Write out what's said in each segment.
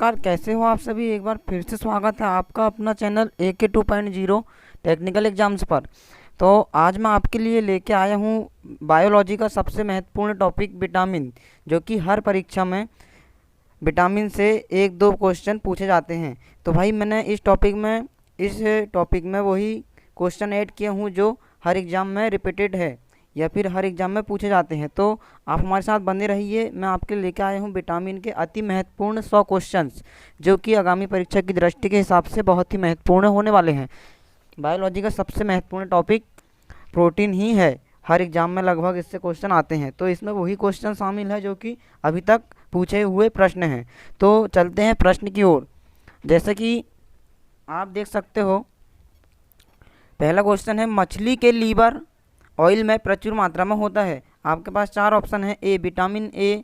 नमस्कार, कैसे हो आप सभी। एक बार फिर से स्वागत है आपका अपना चैनल AK 2.0 टेक्निकल एग्जाम्स पर। तो आज मैं आपके लिए लेके आया हूँ बायोलॉजी का सबसे महत्वपूर्ण टॉपिक विटामिन, जो कि हर परीक्षा में विटामिन से 1-2 क्वेश्चन पूछे जाते हैं। तो भाई मैंने इस टॉपिक में वही क्वेश्चन ऐड किए हूँ जो हर एग्ज़ाम में रिपीटेड है या फिर हर एग्ज़ाम में पूछे जाते हैं। तो आप हमारे साथ बने रहिए। मैं आपके लेके आया हूँ विटामिन के अति महत्वपूर्ण 100 क्वेश्चंस, जो कि आगामी परीक्षा की दृष्टि के हिसाब से बहुत ही महत्वपूर्ण होने वाले हैं। बायोलॉजी का सबसे महत्वपूर्ण टॉपिक प्रोटीन ही है। हर एग्ज़ाम में लगभग इससे क्वेश्चन आते हैं। तो इसमें वही क्वेश्चन शामिल है जो कि अभी तक पूछे हुए प्रश्न हैं। तो चलते हैं प्रश्न की ओर। जैसे कि आप देख सकते हो, पहला क्वेश्चन है, मछली के लीवर ऑयल में प्रचुर मात्रा में होता है। आपके पास 4 ऑप्शन है। ए विटामिन ए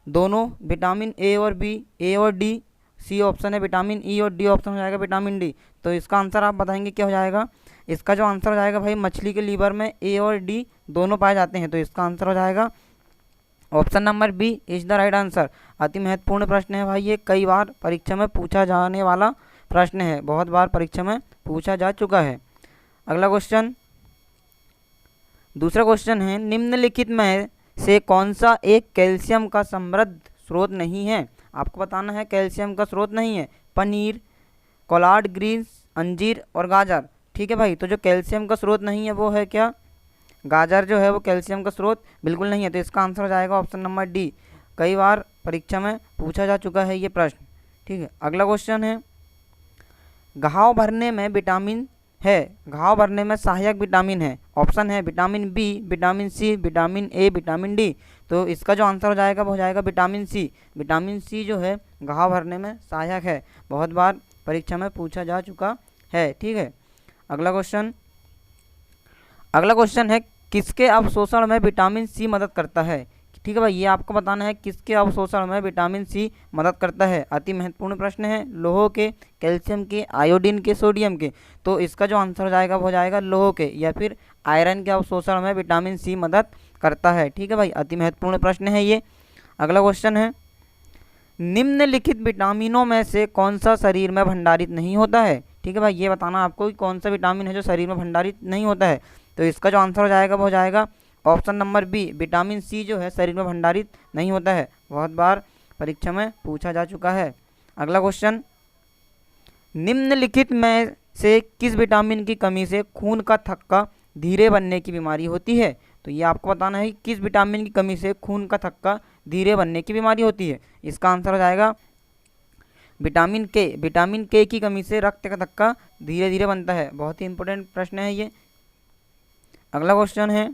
दोनों, विटामिन ए और बी, ए और डी, सी ऑप्शन है विटामिन ई और डी ऑप्शन हो जाएगा विटामिन डी। तो इसका आंसर आप बताएंगे क्या हो जाएगा। इसका जो आंसर हो जाएगा भाई, मछली के लीवर में ए और डी दोनों पाए जाते हैं। तो इसका आंसर हो जाएगा option number B is the right answer. अति महत्वपूर्ण प्रश्न है भाई, ये कई बार परीक्षा में पूछा जाने वाला प्रश्न है, बहुत बार परीक्षा में पूछा जा चुका है। अगला क्वेश्चन, दूसरा क्वेश्चन है, निम्नलिखित में से कौन सा एक कैल्शियम का समृद्ध स्रोत नहीं है। आपको बताना है कैल्शियम का स्रोत नहीं है। पनीर, कोलाड ग्रीन्स, अंजीर और गाजर। ठीक है भाई, तो जो कैल्शियम का स्रोत नहीं है वो है क्या, गाजर जो है वो कैल्शियम का स्रोत बिल्कुल नहीं है। तो इसका आंसर हो जाएगा ऑप्शन नंबर डी। कई बार परीक्षा में पूछा जा चुका है ये प्रश्न। ठीक है, अगला क्वेश्चन है, घाव भरने में विटामिन है, घाव भरने में सहायक विटामिन है। ऑप्शन है vitamin B, vitamin C, vitamin A, vitamin D. तो इसका जो आंसर हो जाएगा वो हो जाएगा विटामिन सी। विटामिन सी जो है घाव भरने में सहायक है, बहुत बार परीक्षा में पूछा जा चुका है। ठीक है, अगला क्वेश्चन है, किसके अवशोषण में विटामिन सी मदद करता है। ठीक है भाई, ये आपको बताना है किसके अवशोषण में विटामिन सी मदद करता है। अति महत्वपूर्ण प्रश्न है। लोह के, कैल्शियम के, आयोडीन के, सोडियम के। तो इसका जो आंसर हो जाएगा वो हो जाएगा लोह के या फिर आयरन के अवशोषण में विटामिन सी मदद करता है। ठीक है भाई, अति महत्वपूर्ण प्रश्न है ये। अगला क्वेश्चन है, निम्नलिखित विटामिनों में से कौन सा शरीर में भंडारित नहीं होता है। ठीक है भाई, ये बताना आपको कि कौन सा विटामिन है जो शरीर में भंडारित नहीं होता है। तो इसका जो आंसर हो जाएगा वो हो जाएगा option number B, vitamin C जो है शरीर में भंडारित नहीं होता है, बहुत बार परीक्षा में पूछा जा चुका है। अगला क्वेश्चन, निम्नलिखित में से किस विटामिन की कमी से खून का थक्का धीरे बनने की बीमारी होती है। तो ये आपको बताना है कि किस विटामिन की कमी से खून का थक्का धीरे बनने की बीमारी होती है। इसका आंसर हो जाएगा विटामिन के। विटामिन के की कमी से रक्त का थक्का धीरे धीरे बनता है, बहुत ही इंपॉर्टेंट प्रश्न है ये। अगला क्वेश्चन है,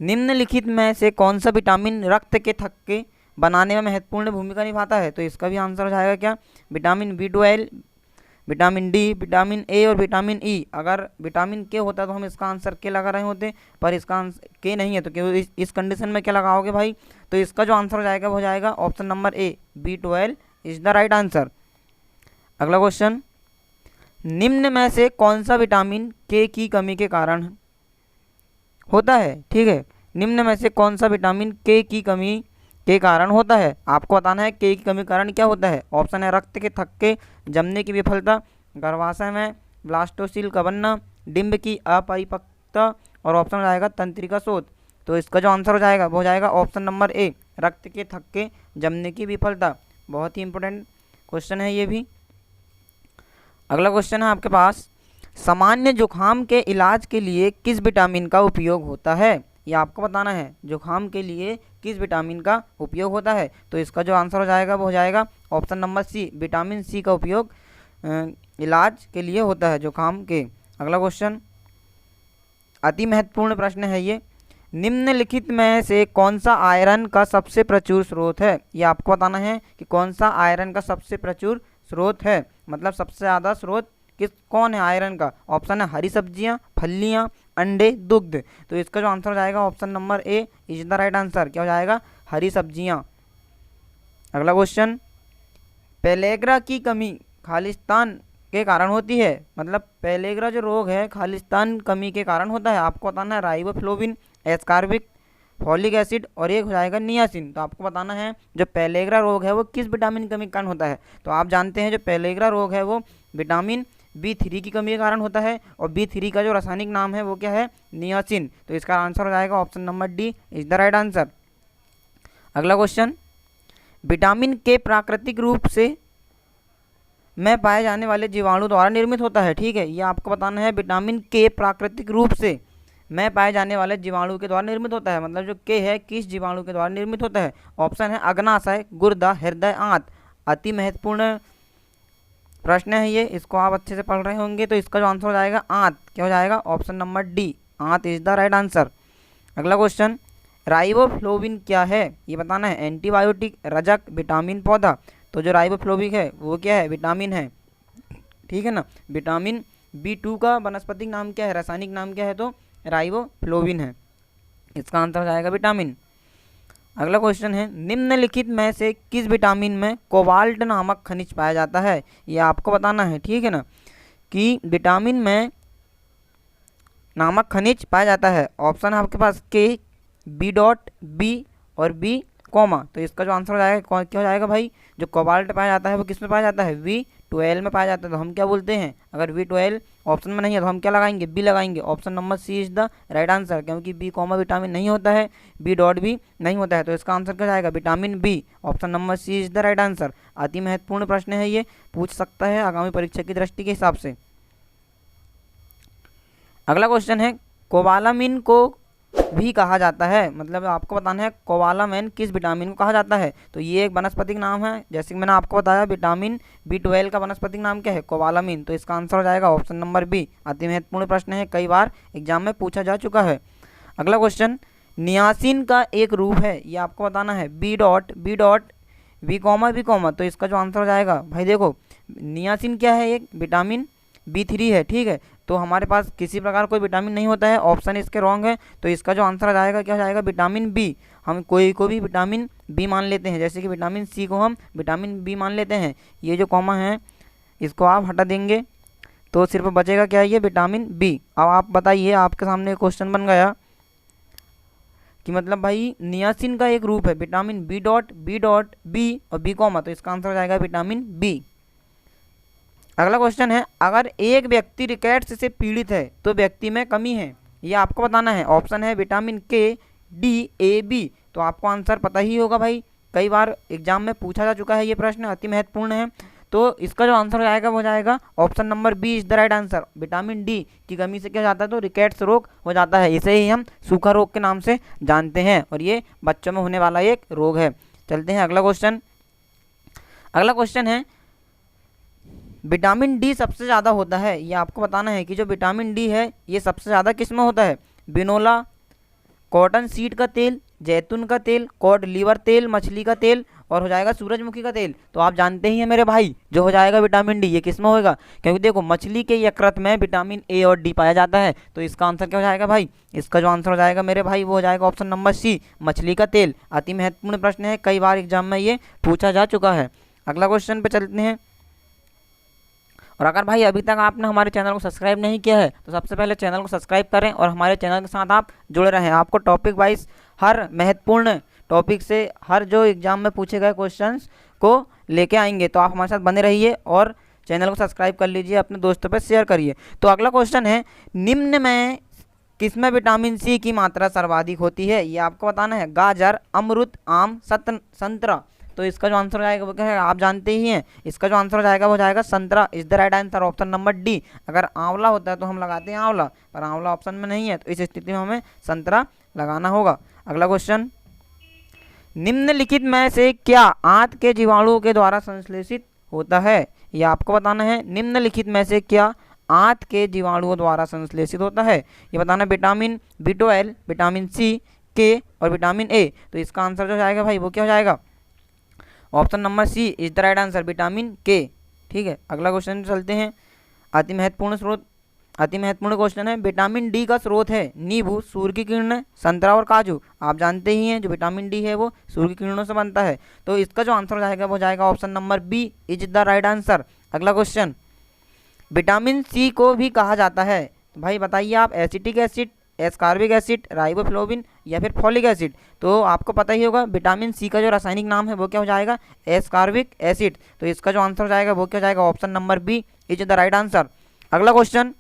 निम्नलिखित में से कौन सा विटामिन रक्त के थक्के बनाने में महत्वपूर्ण भूमिका निभाता है। तो इसका भी आंसर हो जाएगा क्या, vitamin B12, vitamin D, vitamin A और विटामिन ई। अगर विटामिन के होता तो हम इसका आंसर के लगा रहे होते, पर इसका आंसर के नहीं है। तो क्यों इस कंडीशन में क्या लगाओगे भाई। तो इसका जो आंसर हो जाएगा वो हो जाएगा option number A, B12 is the right answer. अगला क्वेश्चन, निम्न में से कौन सा विटामिन के की कमी के कारण होता है। ठीक है, निम्न में से कौन सा विटामिन के की कमी के कारण होता है। आपको बताना है के की कमी कारण क्या होता है। ऑप्शन है रक्त के थक्के, जमने की विफलता, गर्भाशय में ब्लास्टोसिल का बनना, डिंब की अपरिपक्वता और ऑप्शन हो जाएगा तंत्रिका शोथ। तो इसका जो आंसर हो जाएगा वो हो जाएगा ऑप्शन नंबर ए, रक्त के थक्के, जमने की विफलता। बहुत ही इंपॉर्टेंट क्वेश्चन है ये भी। अगला क्वेश्चन है आपके पास, सामान्य जुखाम के इलाज के लिए किस विटामिन का उपयोग होता है। ये आपको बताना है जुखाम के लिए किस विटामिन का उपयोग होता है। तो इसका जो आंसर हो जाएगा वो हो जाएगा option number C, vitamin C का उपयोग इलाज के लिए होता है जुखाम के। अगला क्वेश्चन अति महत्वपूर्ण प्रश्न है ये, निम्नलिखित में से कौन सा आयरन का सबसे प्रचुर स्रोत है। ये आपको बताना है कि कौन सा आयरन का सबसे प्रचुर स्रोत है, मतलब सबसे ज़्यादा स्रोत कौन है आयरन का। ऑप्शन है हरी सब्जियां, फलियां, अंडे, दुग्ध। तो इसका जो आंसर हो जाएगा option number A is the right answer. क्या हो जाएगा, हरी सब्जियां। अगला क्वेश्चन, पेलेग्रा की कमी खालिस्तान के कारण होती है, मतलब पेलेग्रा जो रोग है खालिस्तान कमी के कारण होता है। आपको बताना है राइबोफ्लोविन, एस्कार्बिक, फॉलिक एसिड और एक हो जाएगा नियासिन। तो आपको बताना है जो पेलेग्रा रोग है वो किस विटामिन की कमी के कारण होता है। तो आप जानते हैं जो पेलेग्रा रोग है वो विटामिन B3 की कमी के कारण होता है, और B3 का जो रासायनिक नाम है वो क्या है, नियासिन। तो इसका आंसर हो जाएगा option number D is the right answer. अगला क्वेश्चन, विटामिन के प्राकृतिक रूप से में पाए जाने वाले जीवाणु द्वारा निर्मित होता है। ठीक है, ये आपको बताना है विटामिन के प्राकृतिक रूप से में पाए जाने वाले जीवाणु के द्वारा निर्मित होता है, मतलब जो के है किस जीवाणु के द्वारा निर्मित होता है। ऑप्शन है अग्नाशय, गुर्दा, हृदय, आंत। अति महत्वपूर्ण प्रश्न है ये, इसको आप अच्छे से पढ़ रहे होंगे। तो इसका जो आंसर हो जाएगा आंत, क्या हो जाएगा, ऑप्शन नंबर डी, आंत इज द राइट आंसर। अगला क्वेश्चन, राइबोफ्लोविन क्या है, ये बताना है। एंटीबायोटिक, रजक, विटामिन, पौधा। तो जो राइबोफ्लोविन है वो क्या है, विटामिन है। ठीक है ना, विटामिन B2 का वनस्पतिक नाम क्या है, रासायनिक नाम क्या है, तो राइबोफ्लोविन है। इसका आंसर हो जाएगा विटामिन। अगला क्वेश्चन है, निम्नलिखित में से किस विटामिन में कोबाल्ट नामक खनिज पाया जाता है, ये आपको बताना है। ठीक है ना, कि विटामिन में नामक खनिज पाया जाता है। ऑप्शन है आपके पास के, B.B और B कॉमा। तो इसका जो आंसर हो जाएगा क्या हो जाएगा भाई, जो कोबाल्ट पाया जाता है वो किस में पाया जाता है, V12 में पाया जाता है। तो हम क्या बोलते हैं, अगर V12 ऑप्शन में नहीं है तो हम क्या लगाएंगे, बी लगाएंगे। Option number C is the right answer, क्योंकि B कॉमा विटामिन नहीं होता है, B.B नहीं होता है। तो इसका आंसर क्या जाएगा, vitamin B. Option number C is the right answer. अति महत्वपूर्ण प्रश्न है, ये पूछ सकता है आगामी परीक्षा की दृष्टि के हिसाब से। अगला क्वेश्चन है, कोबालामिन को भी कहा जाता है, मतलब आपको बताना है कोबालामिन किस विटामिन को कहा जाता है। तो ये एक वनस्पतिक नाम है, जैसे कि मैंने आपको बताया विटामिन B12 का वनस्पतिक नाम क्या है, कोबालामिन। तो इसका आंसर हो जाएगा ऑप्शन नंबर बी। अति महत्वपूर्ण प्रश्न है, कई बार एग्जाम में पूछा जा चुका है। अगला क्वेश्चन, नियासिन का एक रूप है, ये आपको बताना है, B. B, तो इसका जो आंसर हो जाएगा भाई देखो, नियासिन क्या है, एक विटामिन B3 है। ठीक है, तो हमारे पास किसी प्रकार कोई विटामिन नहीं होता है, ऑप्शन इसके रॉन्ग है। तो इसका जो आंसर आ जाएगा क्या हो जाएगा, विटामिन बी। हम कोई को भी विटामिन बी मान लेते हैं, जैसे कि विटामिन सी को हम विटामिन बी मान लेते हैं। ये जो कॉमा है इसको आप हटा देंगे तो सिर्फ बचेगा क्या, ये विटामिन बी। अब आप बताइए, आपके सामने क्वेश्चन बन गया कि मतलब भाई नियासिन का एक रूप है विटामिन B.B और B कॉमा। तो इसका आंसर हो जाएगा विटामिन बी। अगला क्वेश्चन है, अगर एक व्यक्ति रिकेट्स से पीड़ित है तो व्यक्ति में कमी है, ये आपको बताना है। ऑप्शन है विटामिन के, डी, ए, बी। तो आपको आंसर पता ही होगा भाई, कई बार एग्जाम में पूछा जा चुका है ये प्रश्न, अति महत्वपूर्ण है। तो इसका जो आंसर हो जाएगा वो जाएगा option number B is the right answer. Vitamin D की कमी से क्या जाता है, तो रिकेट्स रोग हो जाता है। इसे ही हम सूखा रोग के नाम से जानते हैं, और ये बच्चों में होने वाला एक रोग है। चलते हैं अगला क्वेश्चन। अगला क्वेश्चन है, विटामिन डी सबसे ज़्यादा होता है, ये आपको बताना है कि जो विटामिन डी है ये सबसे ज़्यादा किस में होता है, बिनोला, कॉटन सीड का तेल, जैतून का तेल, कॉड लीवर तेल, मछली का तेल, और हो जाएगा सूरजमुखी का तेल। तो आप जानते ही हैं मेरे भाई, जो हो जाएगा विटामिन डी ये किस में होगा, क्योंकि देखो मछली के यकृत में विटामिन ए और डी पाया जाता है। तो इसका आंसर क्या हो जाएगा भाई, इसका जो आंसर हो जाएगा मेरे भाई वो हो जाएगा ऑप्शन नंबर सी, मछली का तेल। अति महत्वपूर्ण प्रश्न है, कई बार एग्जाम में ये पूछा जा चुका है। अगला क्वेश्चन पे चलते हैं। और अगर भाई अभी तक आपने हमारे चैनल को सब्सक्राइब नहीं किया है तो सबसे पहले चैनल को सब्सक्राइब करें और हमारे चैनल के साथ आप जुड़े रहें। आपको टॉपिक वाइज हर महत्वपूर्ण टॉपिक से हर जो एग्जाम में पूछे गए क्वेश्चंस को लेके आएंगे। तो आप हमारे साथ बने रहिए और चैनल को सब्सक्राइब कर लीजिए, अपने दोस्तों पर शेयर करिए। तो अगला क्वेश्चन है, निम्न में किसमें विटामिन सी की मात्रा सर्वाधिक होती है, ये आपको बताना है। गाजर, अमरूद, आम, संतरा। तो इसका जो आंसर हो जाएगा वो क्या है, आप जानते ही हैं। इसका जो आंसर हो जाएगा वो जाएगा संतरा is the right answer, option number D. अगर आंवला होता है तो हम लगाते हैं आंवला, पर आंवला ऑप्शन में नहीं है, तो इस स्थिति में हमें संतरा लगाना होगा। अगला क्वेश्चन, निम्नलिखित में से क्या आंत के जीवाणुओं के द्वारा संश्लेषित होता है, यह आपको बताना है। निम्नलिखित में से क्या आंत के जीवाणुओं द्वारा संश्लेषित होता है, ये बताना। विटामिन B12, विटामिन सी, के और विटामिन ए। तो इसका आंसर जो जाएगा भाई वो क्या हो जाएगा, option number C is the right answer, vitamin K. ठीक है, अगला क्वेश्चन चलते हैं। अति महत्वपूर्ण क्वेश्चन है, विटामिन डी का स्रोत है नींबू, सूर्य की किरणें, संतरा और काजू। आप जानते ही हैं जो विटामिन डी है वो सूर्य की किरणों से बनता है। तो इसका जो आंसर हो जाएगा वो जाएगा option number B is the right answer. अगला क्वेश्चन, विटामिन सी को भी कहा जाता है, तो भाई बताइए आप, acetic acid, ascorbic acid, riboflavin या फिर फॉलिक एसिड। तो आपको पता ही होगा विटामिन सी का जो रासायनिक नाम है वो क्या हो जाएगा, एस्कार्बिक एसिड। तो इसका जो आंसर हो जाएगा वो क्या हो जाएगा, option number B is the right answer. अगला क्वेश्चन,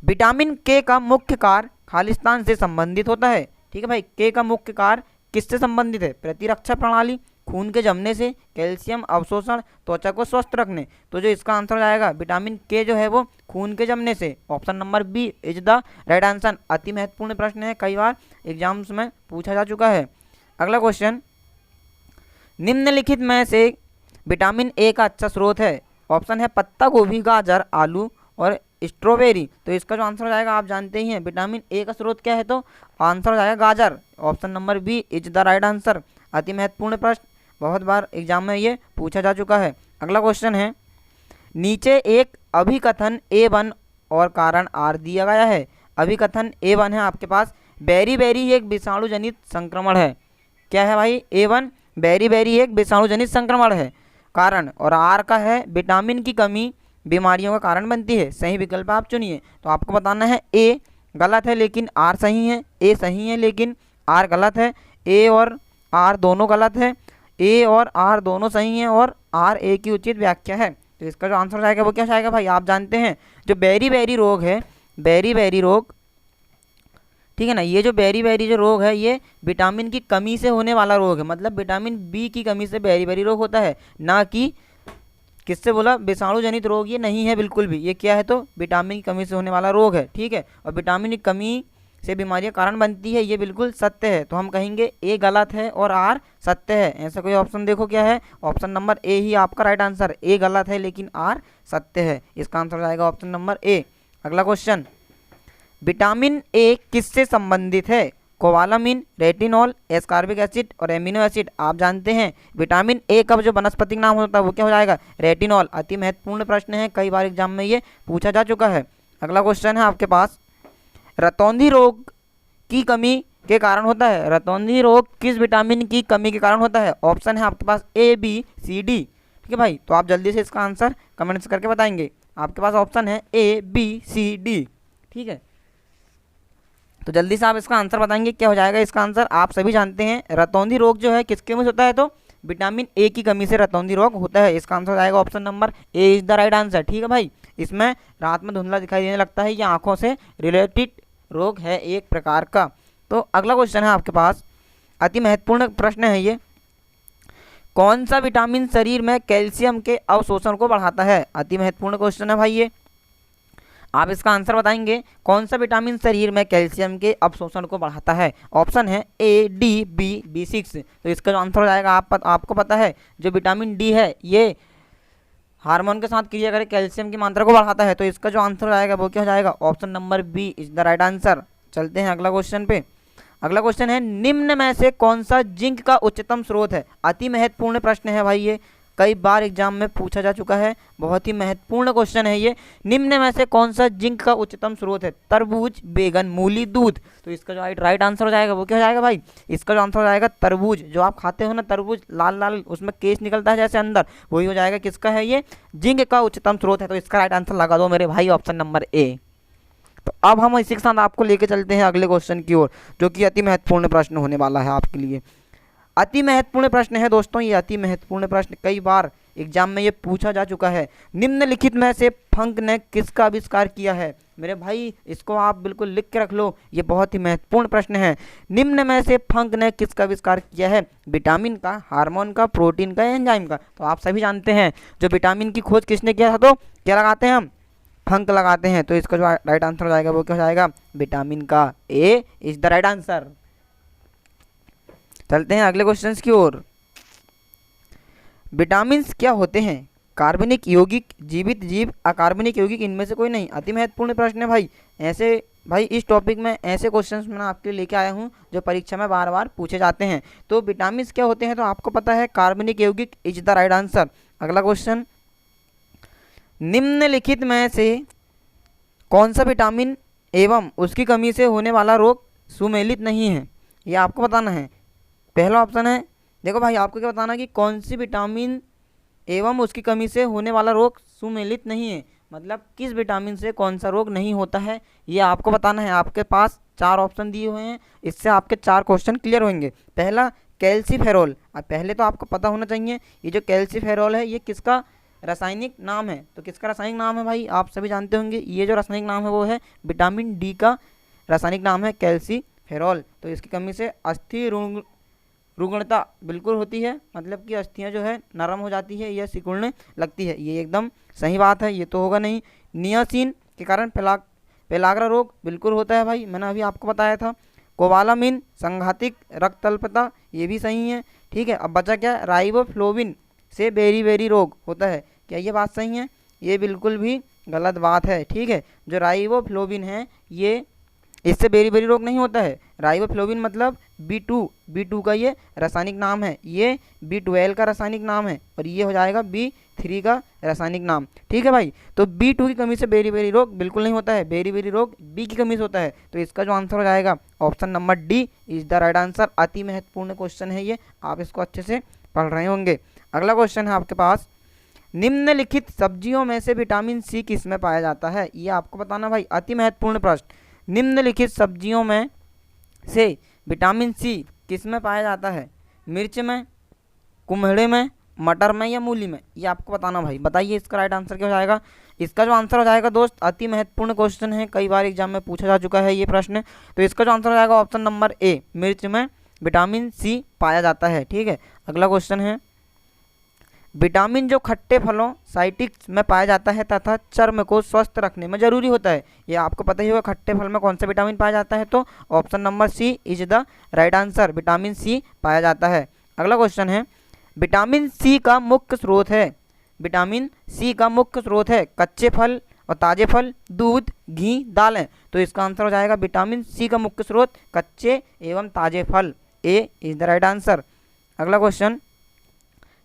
विटामिन के का मुख्य कार्य खालिस्तान से संबंधित होता है। ठीक है भाई, के का मुख्य कार्य किससे संबंधित है, प्रतिरक्षा प्रणाली, खून के जमने से, कैल्शियम अवशोषण, त्वचा को स्वस्थ रखने। तो जो इसका आंसर हो जाएगा विटामिन के जो है वो खून के जमने से, option number B is the right answer. अति महत्वपूर्ण प्रश्न है, कई बार एग्जाम्स में पूछा जा चुका है। अगला क्वेश्चन, निम्नलिखित में से विटामिन ए का अच्छा स्रोत है। ऑप्शन है पत्ता गोभी, गाजर, आलू और स्ट्रॉबेरी। तो इसका जो आंसर हो जाएगा आप जानते ही हैं, विटामिन ए का स्रोत क्या है, तो आंसर हो जाएगा गाजर, option number B is the right answer. अति महत्वपूर्ण प्रश्न, बहुत बार एग्जाम में ये पूछा जा चुका है। अगला क्वेश्चन है, नीचे एक अभिकथन A1 और कारण R दिया गया है। अभिकथन A1 है आपके पास, बेरी एक विषाणु जनित संक्रमण है। क्या है भाई, A1 बेरी एक विषाणु जनित संक्रमण है कारण, और R का है विटामिन की कमी बीमारियों का कारण बनती है। सही विकल्प आप चुनिए। तो आपको बताना है ए गलत है लेकिन आर सही है, ए सही है लेकिन आर गलत है, ए और आर दोनों गलत है, ए और आर दोनों सही हैं और आर ए की उचित व्याख्या है। तो इसका जो आंसर हो जाएगा वो क्या जाएगा भाई, आप जानते हैं जो बेरी रोग है, बेरी रोग, ठीक है ना, ये जो बेरी जो रोग है ये विटामिन की कमी से होने वाला रोग है। मतलब विटामिन बी की कमी से बेरी रोग होता है, ना कि किससे बोला, विषाणु जनित रोग ये नहीं है बिल्कुल भी। ये क्या है, तो विटामिन की कमी से होने वाला रोग है। ठीक है, और विटामिन की कमी से बीमारियां कारण बनती है, ये बिल्कुल सत्य है। तो हम कहेंगे ए गलत है और आर सत्य है। ऐसा कोई ऑप्शन देखो क्या है, ऑप्शन नंबर ए ही आपका राइट आंसर। ए गलत है लेकिन आर सत्य है, इसका आंसर जाएगा ऑप्शन नंबर ए। अगला क्वेश्चन, विटामिन ए किससे संबंधित है, कोबालामिन, रेटिनॉल, एस्कार्बिक एसिड और एमिनो एसिड। आप जानते हैं विटामिन ए का जो वनस्पतिक नाम होता है वो क्या हो जाएगा, रेटिनॉल। अति महत्वपूर्ण प्रश्न है, कई बार एग्जाम में ये पूछा जा चुका है। अगला क्वेश्चन है आपके पास, रतौंधी रोग की कमी के कारण होता है। रतौंधी रोग किस विटामिन की कमी के कारण होता है। ऑप्शन है आपके पास ए बी सी डी। ठीक है भाई, तो आप जल्दी से इसका आंसर कमेंट्स करके बताएंगे। आपके पास ऑप्शन है ए बी सी डी। ठीक है, तो जल्दी से आप इसका आंसर बताएंगे क्या हो जाएगा इसका आंसर। आप सभी जानते हैं रतौंधी रोग जो है किसके कमी से होता है, तो विटामिन ए की कमी से रतौंधी रोग होता है। इसका आंसर हो जाएगा option number A is the right answer. ठीक है भाई, इसमें रात में धुंधला दिखाई देने लगता है, ये आंखों से रिलेटेड रोग है एक प्रकार का। तो अगला क्वेश्चन है आपके पास, अति महत्वपूर्ण प्रश्न है ये, कौन सा विटामिन शरीर में कैल्शियम के अवशोषण को बढ़ाता है। अति महत्वपूर्ण क्वेश्चन है भाई ये, आप इसका आंसर बताएंगे, कौन सा विटामिन शरीर में कैल्शियम के अवशोषण को बढ़ाता है। ऑप्शन है ए डी बी B6। तो इसका जो आंसर हो जाएगा आपको पता है जो विटामिन डी है ये हार्मोन के साथ क्रिया करके कैल्शियम की मात्रा को बढ़ाता है। तो इसका जो आंसर हो जाएगा वो क्या हो जाएगा, option number B is the right answer. चलते हैं अगला क्वेश्चन पे। अगला क्वेश्चन है, निम्न में से कौन सा जिंक का उच्चतम स्रोत है। अति महत्वपूर्ण प्रश्न है भाई ये, कई बार एग्जाम में पूछा जा चुका है, बहुत ही महत्वपूर्ण क्वेश्चन है ये। निम्न में से कौन सा जिंक का उच्चतम स्रोत है, तरबूज, बैगन, मूली, दूध। तो इसका जो राइट आंसर हो जाएगा वो क्या हो जाएगा भाई, इसका जो आंसर हो जाएगा तरबूज। जो आप खाते हो ना तरबूज, लाल लाल उसमें केस निकलता है जैसे अंदर, वही हो जाएगा किसका है, ये जिंक का उच्चतम स्रोत है। तो इसका राइट आंसर लगा दो मेरे भाई, ऑप्शन नंबर ए। तो अब हम इसी के साथ आपको लेके चलते हैं अगले क्वेश्चन की ओर, जो कि अति महत्वपूर्ण प्रश्न होने वाला है आपके लिए। अति महत्वपूर्ण प्रश्न है दोस्तों ये, अति महत्वपूर्ण प्रश्न कई बार एग्जाम में ये पूछा जा चुका है। निम्नलिखित में से फंक ने किसका आविष्कार किया है। मेरे भाई इसको आप बिल्कुल लिख के रख लो, ये बहुत ही महत्वपूर्ण प्रश्न है। निम्न में से फंक ने किसका आविष्कार किया है, विटामिन का, हार्मोन का, प्रोटीन का, एंजाइम का। तो आप सभी जानते हैं जो विटामिन की खोज किसने किया था, तो क्या लगाते हैं हम, फंक लगाते हैं। तो इसका जो राइट आंसर हो जाएगा वो क्या हो जाएगा, विटामिन का, ए इज द राइट आंसर। चलते हैं अगले क्वेश्चन की ओर। विटामिन्स क्या होते हैं, कार्बनिक, यौगिक, जीवित जीव, अकार्बनिक यौगिक, इनमें से कोई नहीं। अति महत्वपूर्ण प्रश्न है भाई। ऐसे भाई इस टॉपिक में ऐसे क्वेश्चंस मैं आपके लिए लेके आया हूँ जो परीक्षा में बार बार पूछे जाते हैं। तो विटामिन्स क्या होते हैं, तो आपको पता है कार्बनिक यौगिक इज द राइट आंसर। अगला क्वेश्चन, निम्नलिखित में से कौन सा विटामिन एवं उसकी कमी से होने वाला रोग सुमेलित नहीं है, ये आपको बताना है। पहला ऑप्शन है, देखो भाई आपको क्या बताना है कि कौन सी विटामिन एवं उसकी कमी से होने वाला रोग सुमेलित नहीं है। मतलब किस विटामिन से कौन सा रोग नहीं होता है, ये आपको बताना है। आपके पास 4 ऑप्शन दिए हुए हैं, इससे आपके 4 क्वेश्चन क्लियर होंगे। पहला कैल्सीफेरोल। अब पहले तो आपको पता होना चाहिए ये जो कैल्सीफेरोल है ये किसका रासायनिक नाम है। तो किसका रासायनिक नाम है भाई, आप सभी जानते होंगे, ये जो रासायनिक नाम है वो है विटामिन डी का रासायनिक नाम है कैल्सीफेरोल। तो इसकी कमी से अस्थि रुग्णता बिल्कुल होती है, मतलब कि अस्थियां जो है नरम हो जाती है या सिकुड़ने लगती है। ये एकदम सही बात है, ये तो होगा नहीं। नियासिन के कारण पेलाग्रा रोग बिल्कुल होता है भाई, मैंने अभी आपको बताया था। कोबालामिन संघातिक रक्त अल्पता, ये भी सही है, ठीक है। अब बचा क्या, राइबोफ्लोविन से बेरी रोग होता है, क्या ये बात सही है, ये बिल्कुल भी गलत बात है, ठीक है। जो राइबोफ्लोविन है ये इससे बेरी रोग नहीं होता है। राइबोफ्लोविन मतलब B2 का ये रासायनिक नाम है, ये B12 का रासायनिक नाम है और ये हो जाएगा B3 का रासायनिक नाम, ठीक है भाई। तो B2 की कमी से बेरी रोग बिल्कुल नहीं होता है, बेरी रोग B की कमी से होता है। तो इसका जो आंसर हो जाएगा option number D is the right answer. अति महत्वपूर्ण क्वेश्चन है ये, आप इसको अच्छे से पढ़ रहे होंगे। अगला क्वेश्चन है आपके पास, निम्नलिखित सब्जियों में से विटामिन सी किस में पाया जाता है, ये आपको बताना भाई। अति महत्वपूर्ण प्रश्न, निम्नलिखित सब्जियों में से विटामिन सी किस में पाया जाता है, मिर्च में, कुम्हड़े में, मटर में या मूली में, ये आपको बताना भाई। बताइए इसका राइट आंसर क्या हो जाएगा। इसका जो आंसर हो जाएगा दोस्त, अति महत्वपूर्ण क्वेश्चन है, कई बार एग्जाम में पूछा जा चुका है ये प्रश्न। तो इसका जो आंसर हो जाएगा ऑप्शन नंबर ए, मिर्च में विटामिन सी पाया जाता है, ठीक है। अगला क्वेश्चन है, विटामिन जो खट्टे फलों साइट्रिक्स में पाया जाता है तथा चर्म को स्वस्थ रखने में जरूरी होता है, ये आपको पता ही होगा। खट्टे फल में कौन सा विटामिन पाया जाता है, तो option number C is the right answer, vitamin C पाया जाता है। अगला क्वेश्चन है, विटामिन सी का मुख्य स्रोत है, विटामिन सी का मुख्य स्रोत है कच्चे फल और ताजे फल, दूध, घी, दालें। तो इसका आंसर हो जाएगा विटामिन सी का मुख्य स्रोत कच्चे एवं ताजे फल, ए इज द राइट आंसर। अगला क्वेश्चन,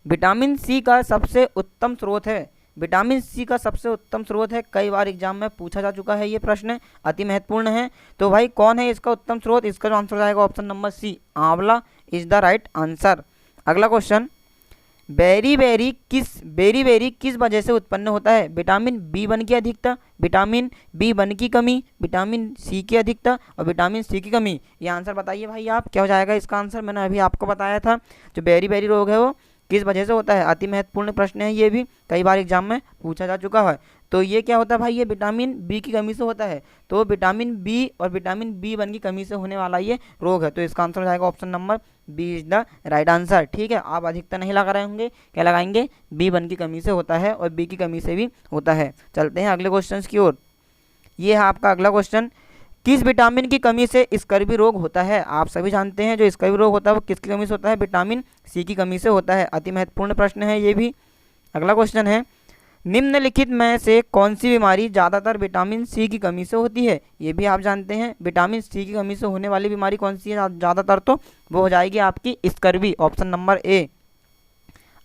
विटामिन सी का सबसे उत्तम स्रोत है, विटामिन सी का सबसे उत्तम स्रोत है, कई बार एग्जाम में पूछा जा चुका है ये प्रश्न, अति महत्वपूर्ण है। तो भाई कौन है इसका उत्तम स्रोत, इसका जो आंसर हो जाएगा ऑप्शन नंबर सी, आंवला इज द राइट आंसर। अगला क्वेश्चन, बेरी किस वजह से उत्पन्न होता है, विटामिन B1 की अधिकता, विटामिन B1 की कमी, विटामिन सी की अधिकता और विटामिन सी की कमी। ये आंसर बताइए भाई आप, क्या हो जाएगा इसका आंसर। मैंने अभी आपको बताया था जो बेरी रोग है वो किस वजह से होता है, अति महत्वपूर्ण प्रश्न है, ये भी कई बार एग्जाम में पूछा जा चुका है। तो ये क्या होता है भाई, ये विटामिन बी की कमी से होता है। तो विटामिन बी और विटामिन B1 की कमी से होने वाला ये रोग है। तो इसका आंसर हो जाएगा option number B is the right answer, ठीक है। आप अधिकतर नहीं लगा रहे होंगे, क्या लगाएंगे, B1 की कमी से होता है और B की कमी से भी होता है। चलते हैं अगले क्वेश्चन की ओर। ये है आपका अगला क्वेश्चन, किस विटामिन की कमी से स्कर्वी रोग होता है। आप सभी जानते हैं जो स्कर्वी रोग होता है वो किसकी कमी से होता है, विटामिन सी की कमी से होता है। अति महत्वपूर्ण प्रश्न है ये भी। अगला क्वेश्चन है, निम्नलिखित में से कौन सी बीमारी ज़्यादातर विटामिन सी की कमी से होती है। ये भी आप जानते हैं, विटामिन सी की कमी से होने वाली बीमारी कौन सी है ज़्यादातर, तो वो हो जाएगी आपकी स्कर्वी, ऑप्शन नंबर ए।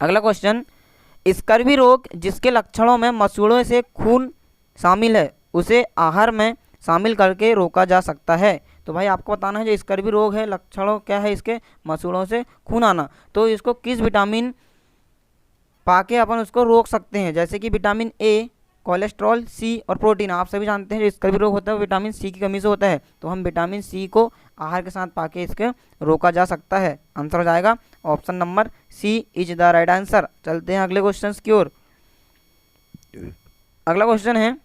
अगला क्वेश्चन, स्कर्वी रोग जिसके लक्षणों में मसूड़ों से खून शामिल है उसे आहार में शामिल करके रोका जा सकता है। तो भाई आपको बताना है जो स्कर्वी रोग है लक्षणों क्या है इसके, मसूड़ों से खून आना। तो इसको किस विटामिन पाके अपन उसको रोक सकते हैं, जैसे कि विटामिन ए, कोलेस्ट्रॉल, सी और प्रोटीन। आप सभी जानते हैं जो स्कर्वी रोग होता है वो विटामिन सी की कमी से होता है। तो हम विटामिन सी को आहार के साथ पाके इसके रोका जा सकता है। आंसर हो जाएगा option number C is the right answer. चलते हैं अगले क्वेश्चन की ओर। अगला क्वेश्चन है,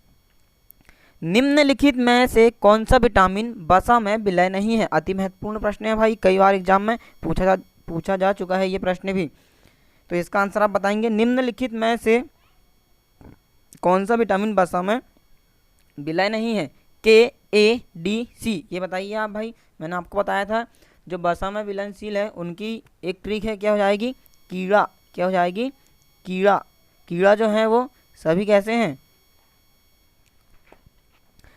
निम्नलिखित में से कौन सा विटामिन वसा में विलय नहीं है। अति महत्वपूर्ण प्रश्न है भाई, कई बार एग्जाम में पूछा जा चुका है ये प्रश्न भी। तो इसका आंसर आप बताएंगे, निम्नलिखित में से कौन सा विटामिन वसा में विलय नहीं है, KADC। ये बताइए आप भाई, मैंने आपको बताया था जो वसा में विलयनशील है उनकी एक ट्रिक है, क्या हो जाएगी, कीड़ा। क्या हो जाएगी, कीड़ा। कीड़ा जो है वो सभी कैसे हैं,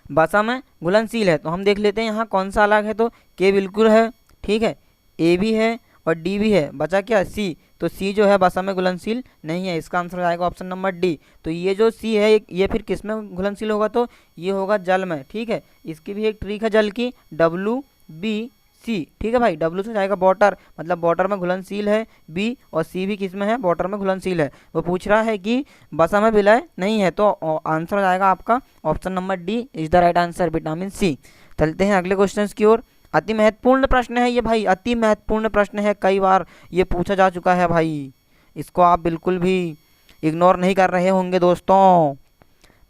वसा में घुलनशील है। तो हम देख लेते हैं यहाँ कौन सा अलग है, तो के बिल्कुल है, ठीक है, ए भी है और डी भी है, बचा क्या, सी। तो सी जो है वसा में घुलनशील नहीं है, इसका आंसर हो जाएगा ऑप्शन नंबर डी। तो ये जो सी है ये फिर किस में घुलनशील होगा, तो ये होगा जल में, ठीक है। इसकी भी एक ट्रिक है जल की, WBC सी, ठीक है भाई। डब्ल्यू से हो जाएगा वाटर, मतलब वाटर में घुलनशील है बी, और सी भी किस में है, वाटर में घुलनशील है। वो पूछ रहा है कि वसा में विलय नहीं है, तो आंसर हो जाएगा आपका option number D is the right answer, vitamin C. चलते हैं अगले क्वेश्चन की ओर। अति महत्वपूर्ण प्रश्न है ये भाई, अति महत्वपूर्ण प्रश्न है, कई बार ये पूछा जा चुका है भाई, इसको आप बिल्कुल भी इग्नोर नहीं कर रहे होंगे दोस्तों।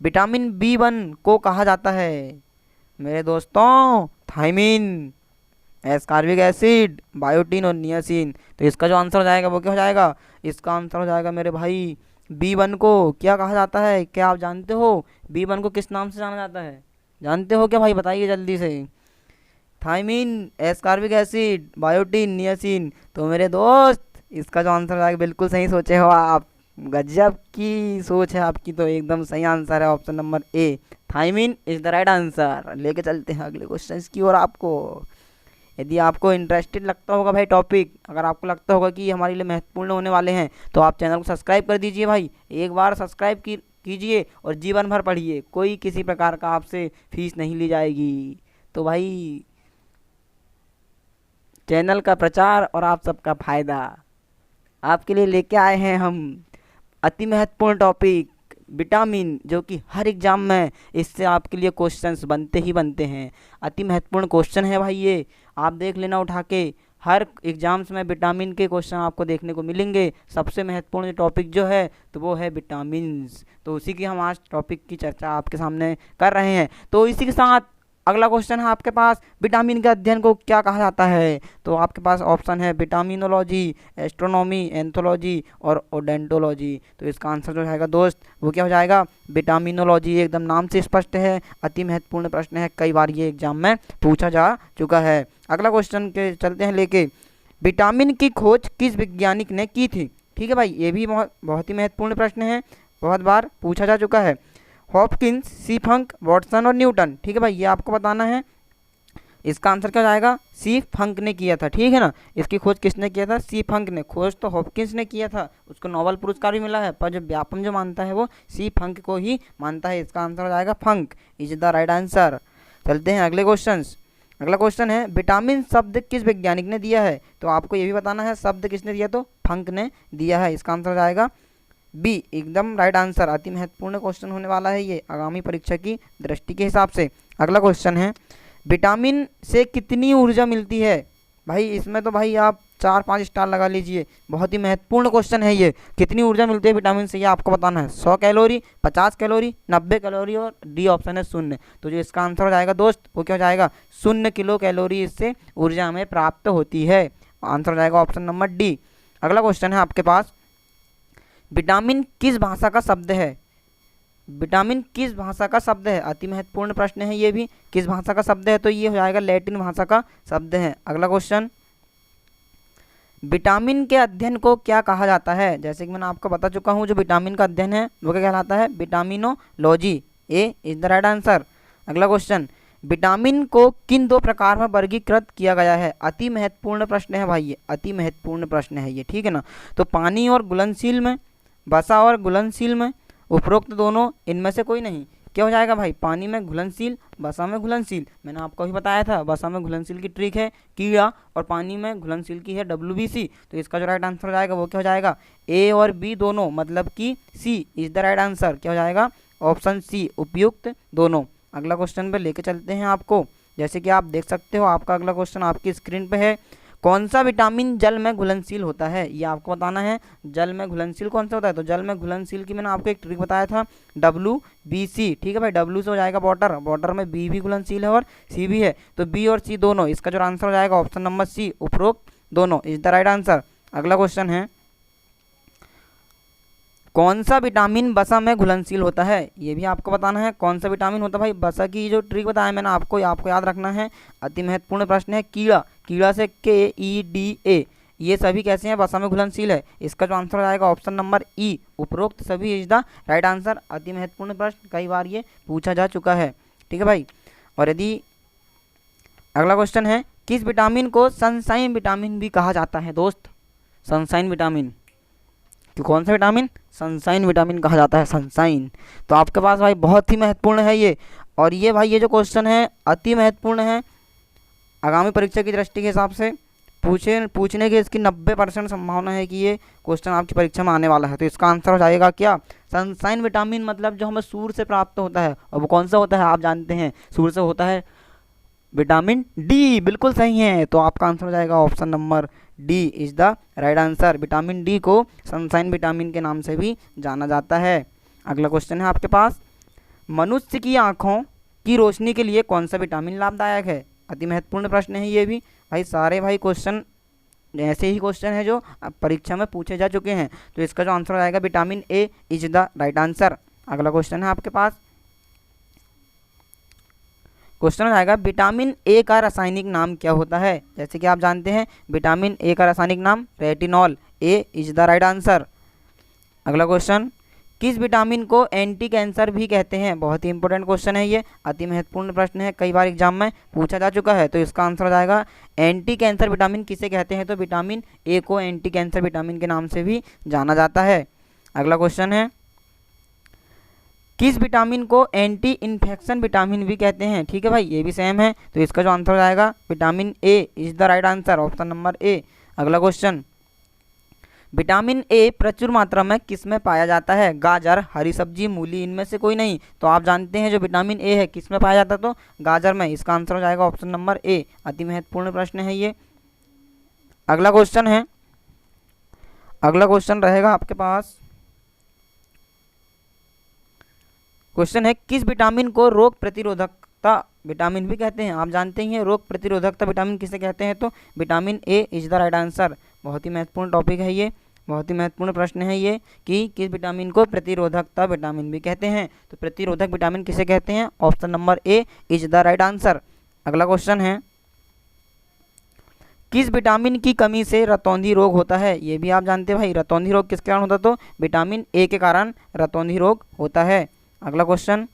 विटामिन B1 को कहा जाता है मेरे दोस्तों थायमिन, एस्कॉर्बिक एसिड, बायोटीन और नियासिन। तो इसका जो आंसर हो जाएगा वो क्या हो जाएगा, इसका आंसर हो जाएगा मेरे भाई B1 को क्या कहा जाता है, क्या आप जानते हो B1 को किस नाम से जाना जाता है, जानते हो क्या भाई, बताइए जल्दी से। Thiamine, ascorbic acid, biotin, niacin. तो मेरे दोस्त इसका जो आंसर हो जाएगा, बिल्कुल सही सोचे हो आप, गजब की सोच है आपकी, तो एकदम सही आंसर है option number A, thiamine is the right answer. लेके चलते हैं अगले क्वेश्चन की ओर आपको। यदि आपको इंटरेस्टेड लगता होगा भाई टॉपिक, अगर आपको लगता होगा कि ये हमारे लिए महत्वपूर्ण होने वाले हैं, तो आप चैनल को सब्सक्राइब कर दीजिए भाई, एक बार सब्सक्राइब कीजिए और जीवन भर पढ़िए, कोई किसी प्रकार का आपसे फीस नहीं ली जाएगी। तो भाई चैनल का प्रचार और आप सबका फायदा आपके लिए लेके आए हैं हम अति महत्वपूर्ण टॉपिक विटामिन, जो कि हर एग्जाम में इससे आपके लिए क्वेश्चंस बनते ही बनते हैं। अति महत्वपूर्ण क्वेश्चन है भाई ये, आप देख लेना उठा के, हर एग्जाम्स में विटामिन के क्वेश्चन आपको देखने को मिलेंगे। सबसे महत्वपूर्ण टॉपिक जो है तो वो है विटामिन्स, तो उसी की हम आज टॉपिक की चर्चा आपके सामने कर रहे हैं। तो इसी के साथ अगला क्वेश्चन है आपके पास, विटामिन के अध्ययन को क्या कहा जाता है। तो आपके पास ऑप्शन है विटामिनोलॉजी, एस्ट्रोनॉमी, एंथोलॉजी और ओडेंटोलॉजी। तो इसका आंसर जो रहेगा दोस्त वो क्या हो जाएगा, विटामिनोलॉजी। एकदम नाम से स्पष्ट है, अति महत्वपूर्ण प्रश्न है, कई बार ये एग्जाम में पूछा जा चुका है। अगला क्वेश्चन के चलते हैं लेके, विटामिन की खोज किस वैज्ञानिक ने की थी। ठीक है भाई, ये भी बहुत ही महत्वपूर्ण प्रश्न है, बहुत बार पूछा जा चुका है। हॉपकिंस, सी फंक, वॉटसन और न्यूटन। ठीक है भाई, ये आपको बताना है। इसका आंसर क्या जाएगा, सी फंक ने किया था, ठीक है ना। इसकी खोज किसने किया था, सी फंक ने। खोज तो हॉपकिंस ने किया था, उसको नोबेल पुरस्कार भी मिला है, पर जो व्यापम जो मानता है वो सी फंक को ही मानता है। इसका आंसर हो जाएगा फंक इज द राइट आंसर। चलते हैं अगले क्वेश्चन। अगला क्वेश्चन है, विटामिन शब्द किस वैज्ञानिक ने दिया है। तो आपको ये भी बताना है शब्द किसने दिया, तो फंक ने दिया है। इसका आंसर हो जाएगा बी, एकदम राइट आंसर। अति महत्वपूर्ण क्वेश्चन होने वाला है ये आगामी परीक्षा की दृष्टि के हिसाब से। अगला क्वेश्चन है, विटामिन से कितनी ऊर्जा मिलती है। भाई इसमें तो भाई आप 4-5 स्टार लगा लीजिए, बहुत ही महत्वपूर्ण क्वेश्चन है ये। कितनी ऊर्जा मिलती है विटामिन से, ये आपको बताना है। 100 कैलोरी, 50 कैलोरी, 90 कैलोरी और डी ऑप्शन है 0। तो जो इसका आंसर हो जाएगा दोस्त वो क्या हो जाएगा, 0 किलो कैलोरी इससे ऊर्जा हमें प्राप्त होती है। आंसर हो जाएगा ऑप्शन नंबर डी। अगला क्वेश्चन है आपके पास, विटामिन किस भाषा का शब्द है। विटामिन किस भाषा का शब्द है, अति महत्वपूर्ण प्रश्न है ये भी। किस भाषा का शब्द है, तो ये हो जाएगा लैटिन भाषा का शब्द है। अगला क्वेश्चन, विटामिन के अध्ययन को क्या कहा जाता है। जैसे कि मैंने आपको बता चुका हूँ, जो विटामिन का अध्ययन है वो क्या कहलाता है, विटामिनोलॉजी। ए इज द राइट आंसर। अगला क्वेश्चन, विटामिन को किन 2 प्रकार में वर्गीकृत किया गया है। अति महत्वपूर्ण प्रश्न है भाई ये, अति महत्वपूर्ण प्रश्न है ये, ठीक है ना। तो पानी और घुलनशील में, वसा और घुलनशील में, उपरोक्त दोनों, इनमें से कोई नहीं। क्या हो जाएगा भाई, पानी में घुलनशील, वसा में घुलनशील। मैंने आपको भी बताया था वसा में घुलनशील की ट्रिक है कीड़ा, और पानी में घुलनशील की है WBC। तो इसका जो राइट आंसर हो जाएगा वो क्या हो जाएगा, ए और बी दोनों, मतलब कि सी इज द राइट आंसर। क्या हो जाएगा, ऑप्शन सी, उपयुक्त दोनों। अगला क्वेश्चन पे लेके चलते हैं आपको। जैसे कि आप देख सकते हो, आपका अगला क्वेश्चन आपकी स्क्रीन पे है, कौन सा विटामिन जल में घुलनशील होता है। ये आपको बताना है, जल में घुलनशील कौन सा होता है। तो जल में घुलनशील की मैंने आपको एक ट्रिक बताया था, WBC। ठीक है भाई, W से हो जाएगा वाटर, वाटर में B भी घुलनशील है और C भी है, तो B और C दोनों। इसका जो आंसर हो जाएगा ऑप्शन नंबर सी, उपरोक्त दोनों इज द राइट आंसर। अगला क्वेश्चन है, कौन सा विटामिन वसा में घुलनशील होता है। ये भी आपको बताना है कौन सा विटामिन होता है भाई। वसा की जो ट्रिक बताया मैंने आपको याद रखना है। अति महत्वपूर्ण प्रश्न है। कीड़ा, कीड़ा से KEDA, ये सभी कैसे हैं, वसा में घुलनशील है। इसका जो आंसर हो जाएगा ऑप्शन नंबर ई, उपरोक्त सभी इज द राइट आंसर। अति महत्वपूर्ण प्रश्न, कई बार ये पूछा जा चुका है, ठीक है भाई। और यदि अगला क्वेश्चन है, किस विटामिन को सनशाइन विटामिन भी कहा जाता है दोस्त। सनशाइन विटामिन, तो कौन सा विटामिन, सनशाइन विटामिन कहा जाता है, सनशाइन। तो आपके पास भाई बहुत ही महत्वपूर्ण है ये। और ये भाई ये जो क्वेश्चन है अति महत्वपूर्ण है, आगामी परीक्षा की दृष्टि के हिसाब से पूछने की इसकी 90% संभावना है कि ये क्वेश्चन आपकी परीक्षा में आने वाला है। तो इसका आंसर हो जाएगा क्या, सनसाइन विटामिन, मतलब जो हमें सूर्य से प्राप्त होता है, और वो कौन सा होता है आप जानते हैं, सूर्य से होता है विटामिन डी। बिल्कुल सही है, तो आपका आंसर हो जाएगा option number D is the right answer. Vitamin D को सनसाइन विटामिन के नाम से भी जाना जाता है। अगला क्वेश्चन है आपके पास, मनुष्य की आँखों की रोशनी के लिए कौन सा विटामिन लाभदायक है। अति महत्वपूर्ण प्रश्न है ये भी भाई, सारे भाई क्वेश्चन ऐसे ही क्वेश्चन है जो परीक्षा में पूछे जा चुके हैं। तो इसका जो आंसर आएगा vitamin A is the right answer. अगला क्वेश्चन है आपके पास, क्वेश्चन आएगा विटामिन ए का रासायनिक नाम क्या होता है। जैसे कि आप जानते हैं विटामिन ए का रासायनिक नाम retinol, A is the right answer. अगला क्वेश्चन, किस विटामिन को एंटी कैंसर भी कहते हैं। बहुत ही इंपॉर्टेंट क्वेश्चन है ये, अति महत्वपूर्ण प्रश्न है, कई बार एग्जाम में पूछा जा चुका है। तो इसका आंसर हो जाएगा एंटी कैंसर विटामिन किसे कहते हैं, तो विटामिन ए को एंटी कैंसर विटामिन के नाम से भी जाना जाता है। अगला क्वेश्चन है, किस विटामिन को एंटी इन्फेक्शन विटामिन भी कहते हैं। ठीक है भाई, ये भी सेम है। तो इसका जो आंसर हो जाएगा vitamin A is the right answer, option number ए। अगला क्वेश्चन, विटामिन ए प्रचुर मात्रा में किस में पाया जाता है। गाजर, हरी सब्जी, मूली, इनमें से कोई नहीं। तो आप जानते हैं जो विटामिन ए है किस में पाया जाता है, तो गाजर में। इसका आंसर हो जाएगा ऑप्शन नंबर ए। अति महत्वपूर्ण प्रश्न है ये। अगला क्वेश्चन है, अगला क्वेश्चन रहेगा आपके पास, क्वेश्चन है किस विटामिन को रोग प्रतिरोधकता विटामिन भी कहते हैं। आप जानते ही हैं रोग प्रतिरोधकता विटामिन किसे कहते हैं, तो vitamin A is the right answer. बहुत ही महत्वपूर्ण टॉपिक है ये, बहुत ही महत्वपूर्ण प्रश्न है ये कि किस विटामिन को प्रतिरोधकता विटामिन भी कहते हैं। तो प्रतिरोधक विटामिन किसे कहते हैं, option number A is the right answer. अगला क्वेश्चन है, किस विटामिन की कमी से रतौंधी रोग होता है। ये भी आप जानते हैं भाई, रतौंधी रोग किसके कारण होता है, तो विटामिन ए के कारण रतौंधी रोग होता है। अगला क्वेश्चन,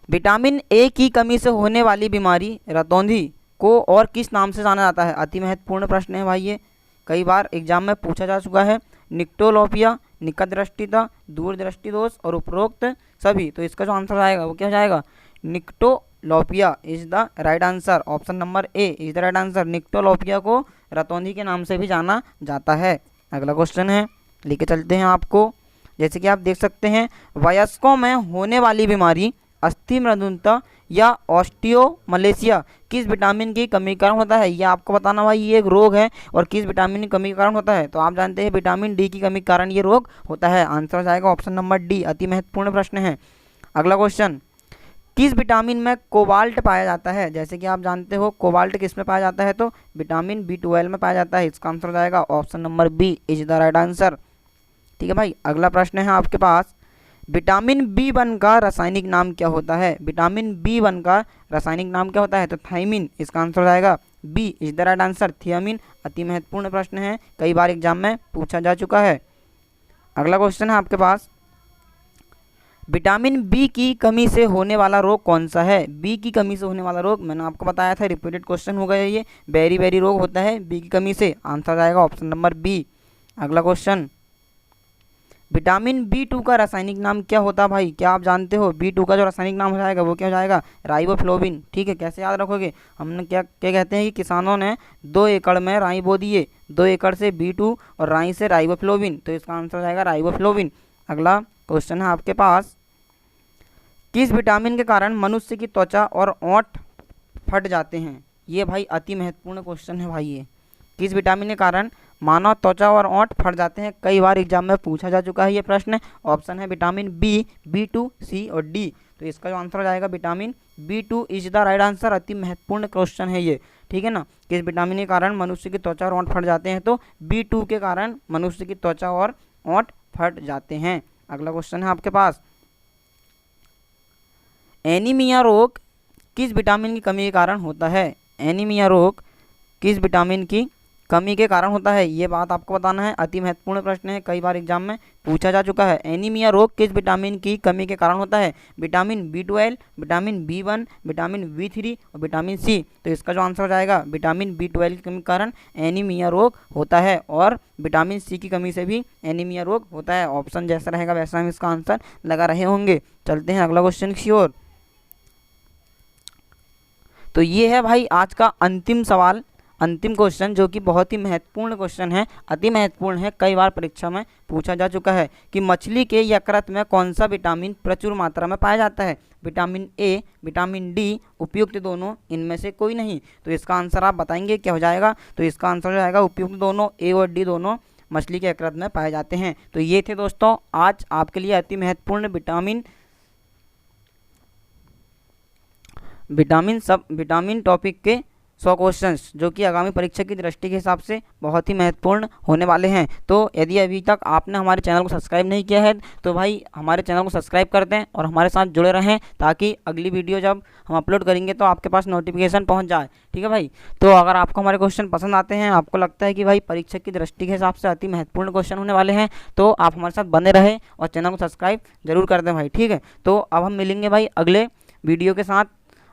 विटामिन ए की कमी से होने वाली बीमारी रतौंधी को और किस नाम से जाना जाता है। अति महत्वपूर्ण प्रश्न है भाई ये, कई बार एग्जाम में पूछा जा चुका है। निक्टोलोपिया, निकट दृष्टिता, दूरदृष्टि दोष और उपरोक्त सभी। तो इसका जो आंसर आएगा वो क्या हो जाएगा, nyctalopia is the right answer, option number A is the right answer. Nyctalopia को रतौंधी के नाम से भी जाना जाता है। अगला क्वेश्चन है, लेके चलते हैं आपको। जैसे कि आप देख सकते हैं, वयस्कों में होने वाली बीमारी अस्थि मृदुलता या ऑस्टियोमलेशिया किस विटामिन की कमी के कारण होता है। ये आपको बताना भाई, ये एक रोग है और किस विटामिन की कमी के कारण होता है। तो आप जानते हैं विटामिन डी की कमी के कारण ये रोग होता है। आंसर हो जाएगा ऑप्शन नंबर डी। अति महत्वपूर्ण प्रश्न है। अगला क्वेश्चन, किस विटामिन में कोबाल्ट पाया जाता है। जैसे कि आप जानते हो कोबाल्ट किस में पाया जाता है, तो विटामिन B12 में पाया जाता है। इसका आंसर हो जाएगा option number B is the right answer. ठीक है भाई, अगला प्रश्न है आपके पास, विटामिन B1 का रासायनिक नाम क्या होता है। विटामिन B1 का रासायनिक नाम क्या होता है, तो थायमिन। इसका आंसर हो जाएगा B is the right answer, thiamine. अति महत्वपूर्ण प्रश्न है, कई बार एग्जाम में पूछा जा चुका है। अगला क्वेश्चन है आपके पास, विटामिन बी की कमी से होने वाला रोग कौन सा है। बी की कमी से होने वाला रोग मैंने आपको बताया था, रिपीटेड क्वेश्चन हो गया ये, बेरी बेरी रोग होता है बी की कमी से। आंसर आएगा ऑप्शन नंबर बी। अगला क्वेश्चन, विटामिन B2 का रासायनिक नाम क्या होता है भाई। क्या आप जानते हो B2 का जो रासायनिक नाम हो जाएगा वो क्या हो जाएगा, राइबोफ्लोविन। ठीक है, कैसे याद रखोगे, हमने क्या कहते हैं कि किसानों ने 2 एकड़ में राई बो दिए, 2 एकड़ से B2 और राई से राइबोफ्लोविन। तो इसका आंसर हो जाएगा राइबोफ्लोविन। अगला क्वेश्चन है आपके पास, किस विटामिन के कारण मनुष्य की त्वचा और ओंठ फट जाते हैं। ये भाई अति महत्वपूर्ण क्वेश्चन है भाई ये, किस विटामिन के कारण मानव त्वचा और ओंठ फट जाते हैं। कई बार एग्जाम में पूछा जा चुका है ये प्रश्न। ऑप्शन है विटामिन बी, B2, C और डी। तो इसका जो आंसर हो जाएगा vitamin B2 is the right answer. अति महत्वपूर्ण क्वेश्चन है ये, ठीक है ना, किस विटामिन के कारण मनुष्य की त्वचा और ओंठ फट जाते हैं, तो B2 के कारण मनुष्य की त्वचा और ओंठ फट जाते हैं। अगला क्वेश्चन है आपके पास, एनीमिया रोग किस विटामिन की कमी के कारण होता है। एनीमिया रोग किस विटामिन की कमी के कारण होता है, ये बात आपको बताना है। अति महत्वपूर्ण प्रश्न है, कई बार एग्जाम में पूछा जा चुका है। एनीमिया रोग किस विटामिन की कमी के कारण होता है। Vitamin B12, vitamin B1, vitamin B3 और विटामिन C। तो इसका जो आंसर हो जाएगा विटामिन B12 की कमी के कारण एनीमिया रोग होता है, और विटामिन C की कमी से भी एनीमिया रोग होता है। ऑप्शन जैसा रहेगा वैसा हम इसका आंसर लगा रहे होंगे। चलते हैं अगला क्वेश्चन की ओर। तो ये है भाई आज का अंतिम सवाल, अंतिम क्वेश्चन, जो कि बहुत ही महत्वपूर्ण क्वेश्चन है, अति महत्वपूर्ण है, कई बार परीक्षा में पूछा जा चुका है कि मछली के यकृत में कौन सा विटामिन प्रचुर मात्रा में पाया जाता है? विटामिन ए, विटामिन डी, उपयुक्त दोनों, इनमें से कोई नहीं। तो इसका आंसर आप बताएंगे क्या हो जाएगा? तो इसका आंसर हो जाएगा उपयुक्त दोनों, ए और डी दोनों मछली के यकृत में पाए जाते हैं। तो ये थे दोस्तों आज आपके लिए अति महत्वपूर्ण विटामिन टॉपिक के 100 क्वेश्चंस, जो कि आगामी परीक्षा की दृष्टि के हिसाब से बहुत ही महत्वपूर्ण होने वाले हैं। तो यदि अभी तक आपने हमारे चैनल को सब्सक्राइब नहीं किया है तो भाई हमारे चैनल को सब्सक्राइब कर दें और हमारे साथ जुड़े रहें, ताकि अगली वीडियो जब हम अपलोड करेंगे तो आपके पास नोटिफिकेशन पहुंच जाए। ठीक है भाई। तो अगर आपको हमारे क्वेश्चन पसंद आते हैं, आपको लगता है कि भाई परीक्षा की दृष्टि के हिसाब से अति महत्वपूर्ण क्वेश्चन होने वाले हैं, तो आप हमारे साथ बने रहें और चैनल को सब्सक्राइब जरूर कर दें भाई। ठीक है। तो अब हम मिलेंगे भाई अगले वीडियो के साथ,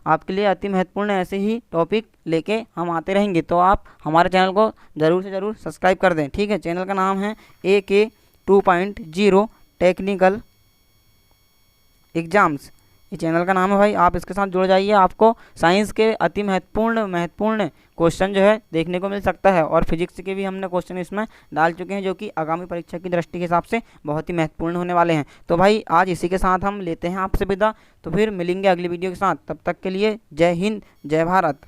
आपके लिए अति महत्वपूर्ण ऐसे ही टॉपिक लेके हम आते रहेंगे। तो आप हमारे चैनल को ज़रूर से ज़रूर सब्सक्राइब कर दें। ठीक है। चैनल का नाम है AK 2.0 टेक्निकल एग्जाम्स, ये चैनल का नाम है भाई। आप इसके साथ जुड़ जाइए, आपको साइंस के अति महत्वपूर्ण क्वेश्चन जो है देखने को मिल सकता है, और फिजिक्स के भी हमने क्वेश्चन इसमें डाल चुके हैं, जो कि आगामी परीक्षा की दृष्टि के हिसाब से बहुत ही महत्वपूर्ण होने वाले हैं। तो भाई आज इसी के साथ हम लेते हैं आपसे विदा, तो फिर मिलेंगे अगली वीडियो के साथ। तब तक के लिए जय हिंद, जय भारत।